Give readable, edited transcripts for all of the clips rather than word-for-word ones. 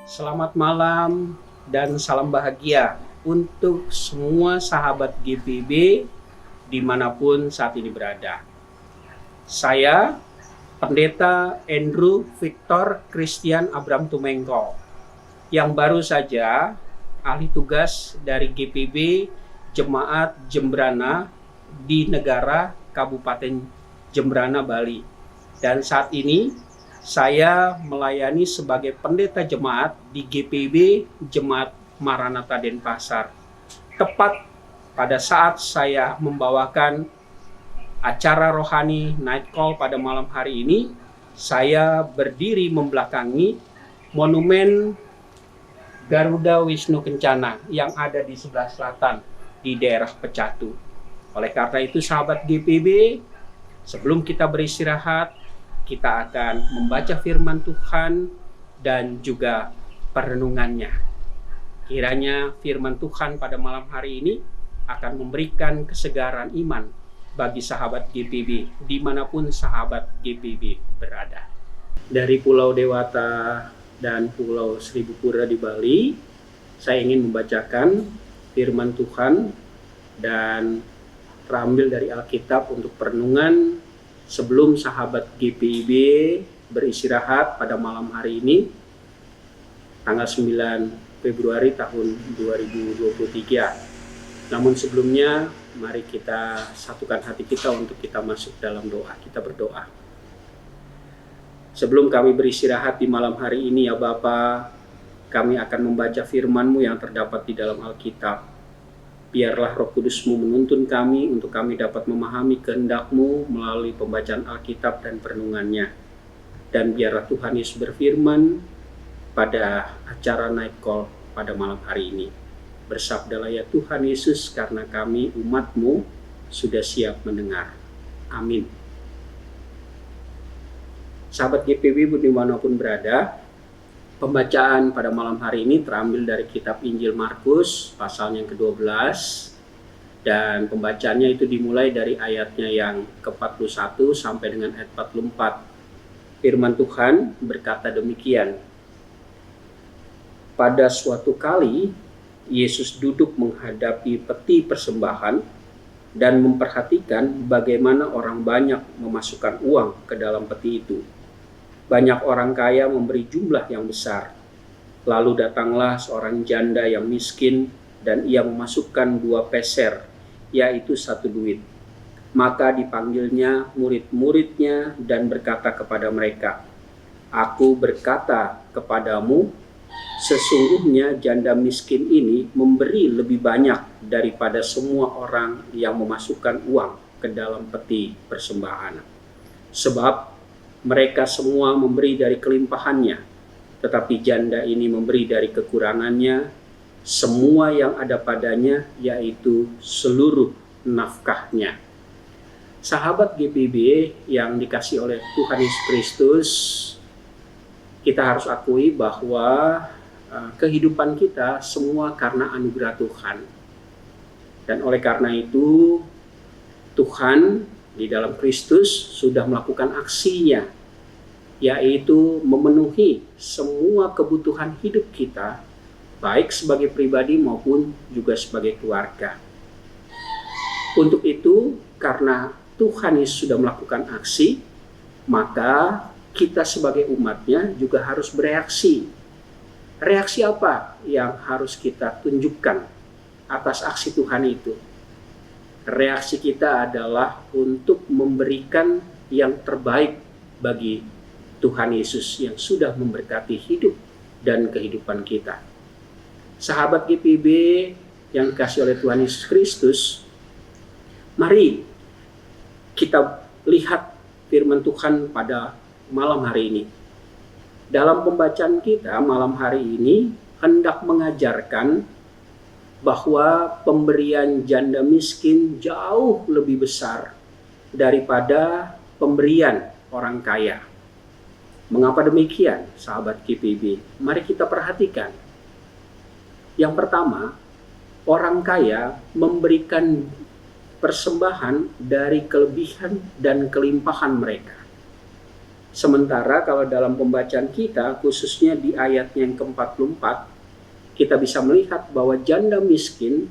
Selamat malam dan salam bahagia untuk semua sahabat GPB dimanapun saat ini berada. Saya Pendeta Andrew Victor Christian Abraham Tumengko yang baru saja ahli tugas dari GPB Jemaat Jembrana di negara Kabupaten Jembrana, Bali. Dan saat ini saya melayani sebagai pendeta jemaat di GPB Jemaat Maranatha Denpasar. Tepat pada saat saya membawakan acara rohani Night Call pada malam hari ini, saya berdiri membelakangi monumen Garuda Wisnu Kencana yang ada di sebelah selatan di daerah Pecatu. Oleh karena itu sahabat GPB, sebelum kita beristirahat, kita akan membaca firman Tuhan dan juga perenungannya. Kiranya firman Tuhan pada malam hari ini akan memberikan kesegaran iman bagi sahabat GPB, dimanapun sahabat GPB berada. Dari Pulau Dewata dan Pulau Seribu Pura di Bali, saya ingin membacakan firman Tuhan dan terambil dari Alkitab untuk perenungan sebelum sahabat GPIB beristirahat pada malam hari ini, tanggal 9 Februari tahun 2023. Namun sebelumnya, mari kita satukan hati kita untuk kita masuk dalam doa. Kita berdoa. Sebelum kami beristirahat di malam hari ini, ya Bapa, kami akan membaca firman-Mu yang terdapat di dalam Alkitab. Biarlah Roh Kudus-Mu menuntun kami untuk kami dapat memahami kehendak-Mu melalui pembacaan Alkitab dan perenungannya. Dan biarlah Tuhan Yesus berfirman pada acara Night Call pada malam hari ini. Bersabdalah ya Tuhan Yesus, karena kami umat-Mu sudah siap mendengar. Amin. Sahabat GPB dimanapun berada, pembacaan pada malam hari ini terambil dari kitab Injil Markus pasal yang ke-12, dan pembacaannya itu dimulai dari ayatnya yang ke-41 sampai dengan ayat 44. Firman Tuhan berkata demikian. Pada suatu kali Yesus duduk menghadapi peti persembahan dan memperhatikan bagaimana orang banyak memasukkan uang ke dalam peti itu. Banyak orang kaya memberi jumlah yang besar. Lalu datanglah seorang janda yang miskin dan ia memasukkan 2 peser, yaitu 1 duit. Maka dipanggilnya murid-muridnya dan berkata kepada mereka, "Aku berkata kepadamu, sesungguhnya janda miskin ini memberi lebih banyak daripada semua orang yang memasukkan uang ke dalam peti persembahan. Sebab mereka semua memberi dari kelimpahannya, tetapi janda ini memberi dari kekurangannya semua yang ada padanya, yaitu seluruh nafkahnya." Sahabat GPB yang dikasihi oleh Tuhan Yesus Kristus, kita harus akui bahwa kehidupan kita semua karena anugerah Tuhan. Dan oleh karena itu, Tuhan di dalam Kristus sudah melakukan aksinya, yaitu memenuhi semua kebutuhan hidup kita, baik sebagai pribadi maupun juga sebagai keluarga. Untuk itu, karena Tuhan Yesus sudah melakukan aksi, maka kita sebagai umatnya juga harus bereaksi. Reaksi apa yang harus kita tunjukkan atas aksi Tuhan itu? Reaksi kita adalah untuk memberikan yang terbaik bagi Tuhan Yesus yang sudah memberkati hidup dan kehidupan kita. Sahabat GPB yang dikasihi oleh Tuhan Yesus Kristus, mari kita lihat firman Tuhan pada malam hari ini. Dalam pembacaan kita malam hari ini hendak mengajarkan bahwa pemberian janda miskin jauh lebih besar daripada pemberian orang kaya. Mengapa demikian, sahabat GPB? Mari kita perhatikan. Yang pertama, orang kaya memberikan persembahan dari kelebihan dan kelimpahan mereka. Sementara kalau dalam pembacaan kita, khususnya di ayatnya yang ke-44, kita bisa melihat bahwa janda miskin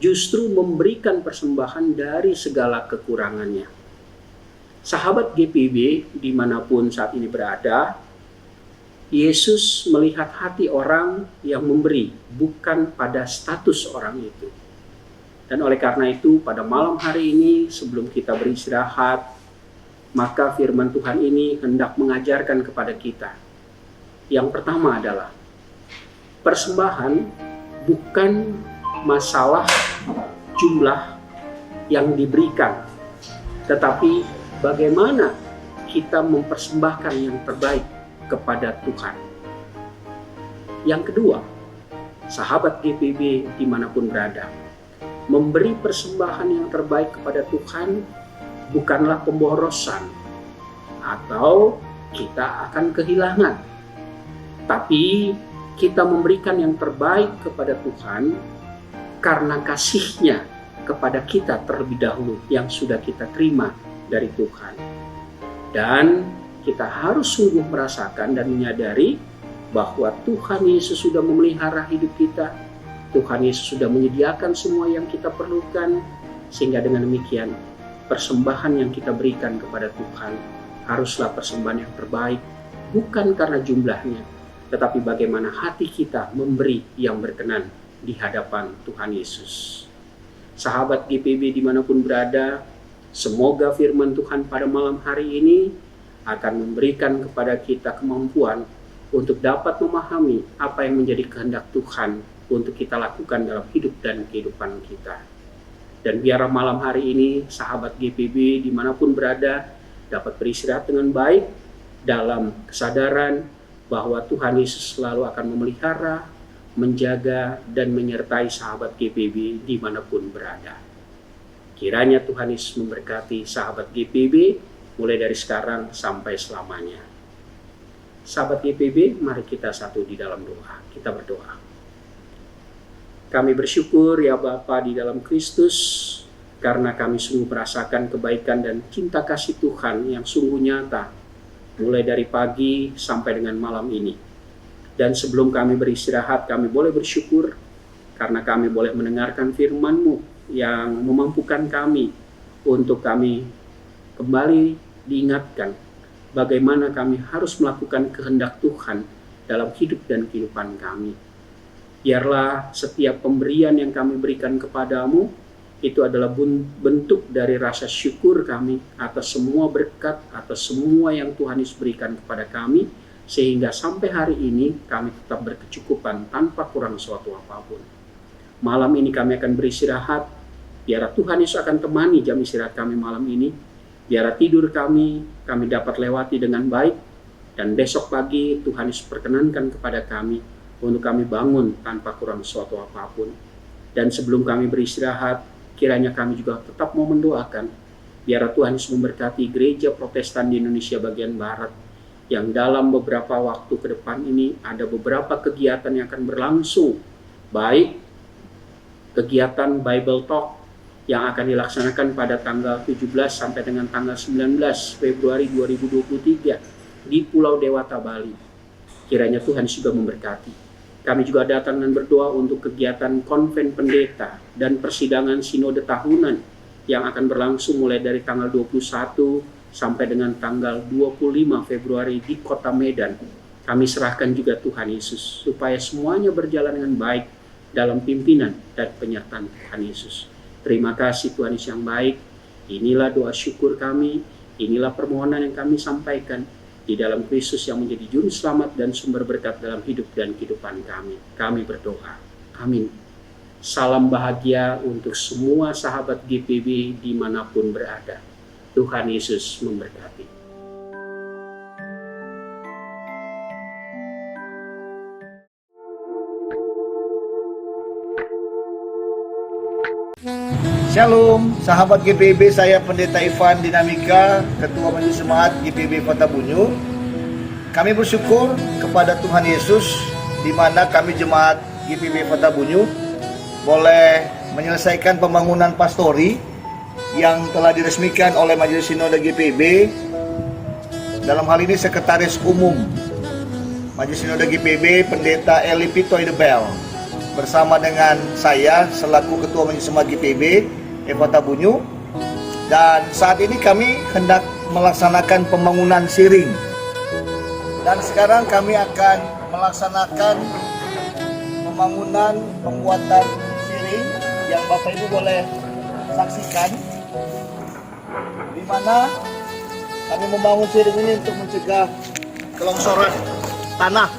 justru memberikan persembahan dari segala kekurangannya. Sahabat GPB dimanapun saat ini berada, Yesus melihat hati orang yang memberi, bukan pada status orang itu. Dan oleh karena itu, pada malam hari ini sebelum kita beristirahat, maka firman Tuhan ini hendak mengajarkan kepada kita. Yang pertama adalah, persembahan bukan masalah jumlah yang diberikan, tetapi bagaimana kita mempersembahkan yang terbaik kepada Tuhan. Yang kedua, sahabat GPB dimanapun berada, memberi persembahan yang terbaik kepada Tuhan bukanlah pemborosan atau kita akan kehilangan, tapi kita memberikan yang terbaik kepada Tuhan karena kasih-Nya kepada kita terlebih dahulu yang sudah kita terima dari Tuhan. Dan kita harus sungguh merasakan dan menyadari bahwa Tuhan Yesus sudah memelihara hidup kita. Tuhan Yesus sudah menyediakan semua yang kita perlukan, sehingga dengan demikian persembahan yang kita berikan kepada Tuhan haruslah persembahan yang terbaik, bukan karena jumlahnya, tetapi bagaimana hati kita memberi yang berkenan di hadapan Tuhan Yesus. Sahabat GPB dimanapun berada, semoga firman Tuhan pada malam hari ini akan memberikan kepada kita kemampuan untuk dapat memahami apa yang menjadi kehendak Tuhan untuk kita lakukan dalam hidup dan kehidupan kita. Dan biarlah malam hari ini sahabat GPB dimanapun berada dapat beristirahat dengan baik dalam kesadaran bahwa Tuhan Yesus selalu akan memelihara, menjaga, dan menyertai sahabat GPB dimanapun berada. Kiranya Tuhan Yesus memberkati sahabat GPB mulai dari sekarang sampai selamanya. Sahabat GPB, mari kita satu di dalam doa. Kita berdoa. Kami bersyukur ya Bapa di dalam Kristus, karena kami sungguh merasakan kebaikan dan cinta kasih Tuhan yang sungguh nyata, mulai dari pagi sampai dengan malam ini. Dan sebelum kami beristirahat, kami boleh bersyukur karena kami boleh mendengarkan firman-Mu yang memampukan kami untuk kami kembali diingatkan bagaimana kami harus melakukan kehendak Tuhan dalam hidup dan kehidupan kami. Biarlah setiap pemberian yang kami berikan kepadamu itu adalah bentuk dari rasa syukur kami atas semua berkat, atas semua yang Tuhan Yesus berikan kepada kami, sehingga sampai hari ini kami tetap berkecukupan tanpa kurang suatu apapun. Malam ini kami akan beristirahat, biarlah Tuhan Yesus akan temani jam istirahat kami malam ini, biarlah tidur kami dapat lewati dengan baik, dan besok pagi Tuhan Yesus perkenankan kepada kami untuk kami bangun tanpa kurang suatu apapun. Dan sebelum kami beristirahat, kiranya kami juga tetap mau mendoakan, biarlah Tuhan Yesus memberkati gereja Protestan di Indonesia bagian Barat, yang dalam beberapa waktu ke depan ini ada beberapa kegiatan yang akan berlangsung, baik kegiatan Bible Talk yang akan dilaksanakan pada tanggal 17 sampai dengan tanggal 19 Februari 2023 di Pulau Dewata, Bali. Kiranya Tuhan juga memberkati. Kami juga datang dan berdoa untuk kegiatan konven pendeta dan persidangan sinode tahunan yang akan berlangsung mulai dari tanggal 21 sampai dengan tanggal 25 Februari di Kota Medan. Kami serahkan juga Tuhan Yesus supaya semuanya berjalan dengan baik dalam pimpinan dan penyertaan Tuhan Yesus. Terima kasih Tuhan Yesus yang baik. Inilah doa syukur kami, inilah permohonan yang kami sampaikan di dalam Kristus yang menjadi juru selamat dan sumber berkat dalam hidup dan kehidupan kami. Kami berdoa. Amin. Salam bahagia untuk semua sahabat GPB dimanapun berada. Tuhan Yesus memberkati. Shalom, sahabat GPB, saya Pendeta Ivan Dinamika, Ketua Majelis Jemaat GPB Kota Bunyu. Kami bersyukur kepada Tuhan Yesus, di mana kami Jemaat GPB Kota Bunyu boleh menyelesaikan pembangunan pastori yang telah diresmikan oleh Majelis Sinode GPB dalam hal ini Sekretaris Umum Majelis Sinode GPB, Pendeta Eli Pitoy de Bel, bersama dengan saya selaku Ketua Majelis Jemaat GPB, Eva Tabunyu. Dan saat ini kami hendak melaksanakan pembangunan siring. Dan sekarang kami akan melaksanakan pembangunan pembuatan siring yang Bapak Ibu boleh saksikan, di mana kami membangun siring ini untuk mencegah kelongsoran tanah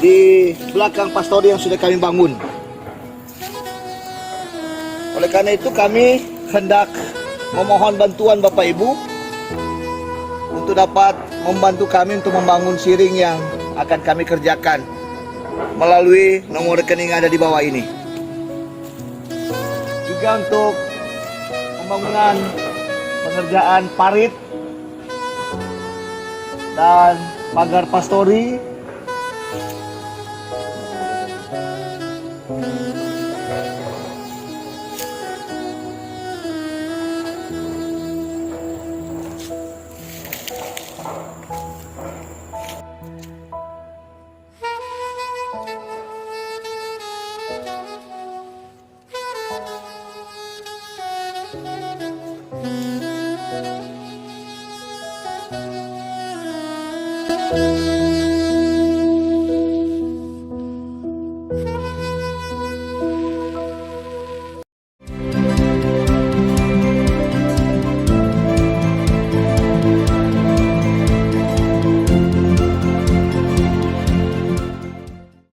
di belakang pastori yang sudah kami bangun. Oleh karena itu kami hendak memohon bantuan Bapak Ibu untuk dapat membantu kami untuk membangun siring yang akan kami kerjakan melalui nomor rekening yang ada di bawah ini. Juga untuk pembangunan pengerjaan parit dan pagar pastori